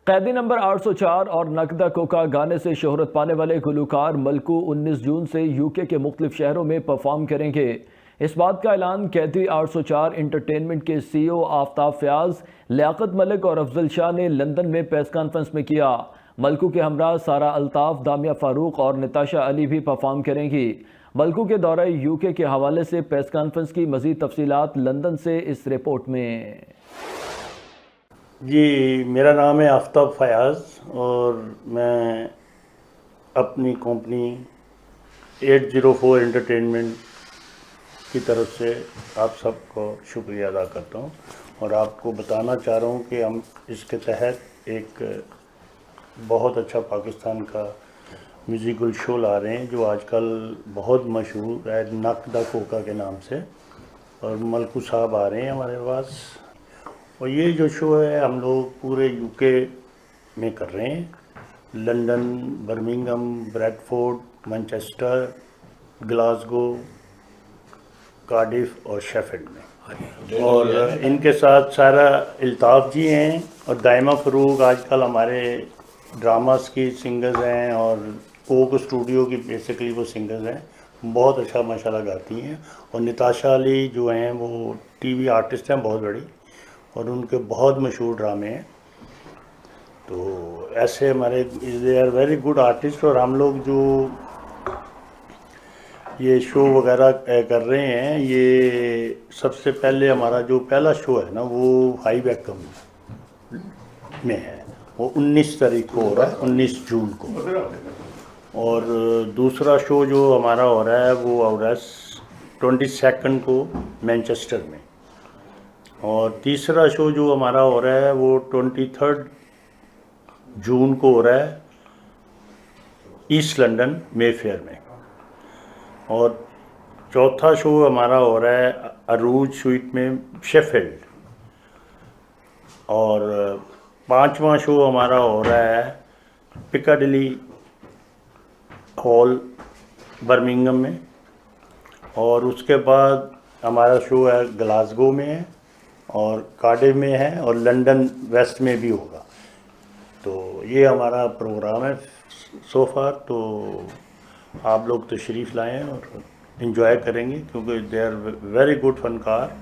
कैदी नंबर 804 और नकदा कोका गाने से शोहरत पाने वाले गुलूकार मलकू 19 जून से यूके के मुख्तलिफ शहरों में परफॉर्म करेंगे। इस बात का ऐलान कैदी 804 इंटरटेनमेंट के CEO आफ्ताब फयाज, लियाकत मलिक और अफजल शाह ने लंदन में प्रेस कॉन्फ्रेंस में किया। मलकू के हमरा सारा अल्ताफ, दामिया फारूक और निताशा अली भी परफॉर्म करेंगी। मलकू के दौरे यूके के हवाले से प्रेस कॉन्फ्रेंस की मज़ीद तफसीलात लंदन से इस रिपोर्ट में। जी, मेरा नाम है आफ्ताब फयाज और मैं अपनी कंपनी 804 एंटरटेनमेंट की तरफ से आप सबको शुक्रिया अदा करता हूं और आपको बताना चाह रहा हूं कि हम इसके तहत एक बहुत अच्छा पाकिस्तान का म्यूज़िकल शो ला रहे हैं जो आजकल बहुत मशहूर है, नकदा कोका के नाम से, और मलकू साहब आ रहे हैं हमारे पास। और ये जो शो है हम लोग पूरे यूके में कर रहे हैं, London, Birmingham, Bradford, Manchester, Glasgow, Cardiff और शेफील्ड में। और इनके साथ सारा अल्ताफ़ जी हैं और दायमा फ़ारूक आजकल हमारे ड्रामास की सिंगर्स हैं और कोक स्टूडियो की बेसिकली वो सिंगर्स हैं, बहुत अच्छा माशाल्लाह गाती हैं। और निताशा अली जो हैं वो टीवी आर्टिस्ट हैं बहुत बड़ी और उनके बहुत मशहूर ड्रामे हैं। तो ऐसे हमारे they are very good artist. और हम लोग जो ये शो वगैरह कर रहे हैं, ये सबसे पहले हमारा जो पहला शो है ना वो हाई बैकम में है, वो 19 तारीख को हो रहा है, 19 जून को। और दूसरा शो जो हमारा हो रहा है वो हो रहा है 22 को मैनचेस्टर में। और तीसरा शो जो हमारा हो रहा है वो 23 जून को हो रहा है ईस्ट लंदन मेफेयर में। और चौथा शो हमारा हो रहा है अरूज स्वीट में शेफील्ड। और पांचवा शो हमारा हो रहा है पिकाडिली हॉल बर्मिंघम में। और उसके बाद हमारा शो है ग्लासगो में है और कार्डिफ में है और लंदन वेस्ट में भी होगा। तो ये हमारा प्रोग्राम है सो फार। तो आप लोग तशरीफ़ लाएँ और इन्जॉय करेंगे क्योंकि दे आर वेरी गुड फनकार।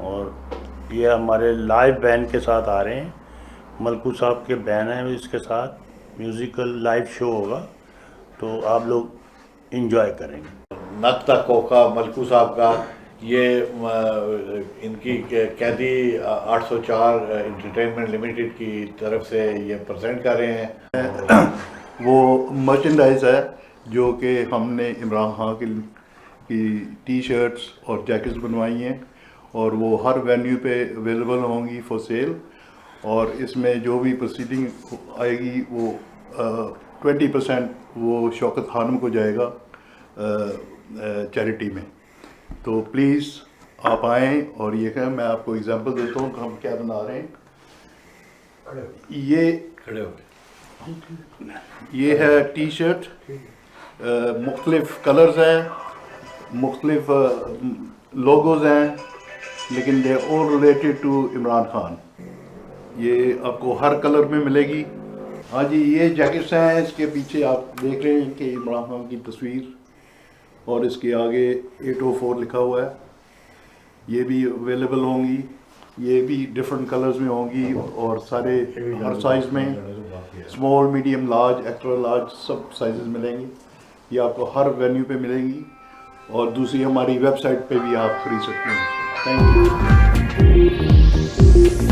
और ये हमारे लाइव बैंड के साथ आ रहे हैं, मलकू साहब के बैंड हैं, इसके साथ म्यूज़िकल लाइव शो होगा, तो आप लोग इन्जॉय करेंगे। नकदा कोका मलकू साहब का ये इनकी कैदी 804 एंटरटेनमेंट लिमिटेड की तरफ से ये प्रेजेंट कर रहे हैं। वो मर्चेंडाइज है जो कि हमने इमरान खान की टी शर्ट्स और जैकेट्स बनवाई हैं और वो हर वेन्यू पे अवेलेबल होंगी फॉर सेल। और इसमें जो भी प्रोसीडिंग आएगी वो 20% वो शौकत खानम को जाएगा चैरिटी में। तो प्लीज़ आप आएँ। और ये है, मैं आपको एग्जांपल देता हूँ कि हम क्या बना रहे हैं। ये खड़े हो ये है टी शर्ट, मुख्तलिफ कलर्स हैं, मुख्तलिफ लोगोज हैं, लेकिन they all related to Imran Khan. ये आपको हर कलर में मिलेगी। हाँ जी, ये जैकेट्स हैं, इसके पीछे आप देख रहे हैं कि इमरान खान की तस्वीर और इसके आगे 804 लिखा हुआ है। ये भी अवेलेबल होंगी, ये भी डिफरेंट कलर्स में होंगी और सारे हर साइज़ में, small, medium, large, extra large, सब साइजेस मिलेंगी। ये आपको हर वेन्यू पे मिलेंगी और दूसरी हमारी वेबसाइट पे भी आप खरीद सकते हैं। Thank you.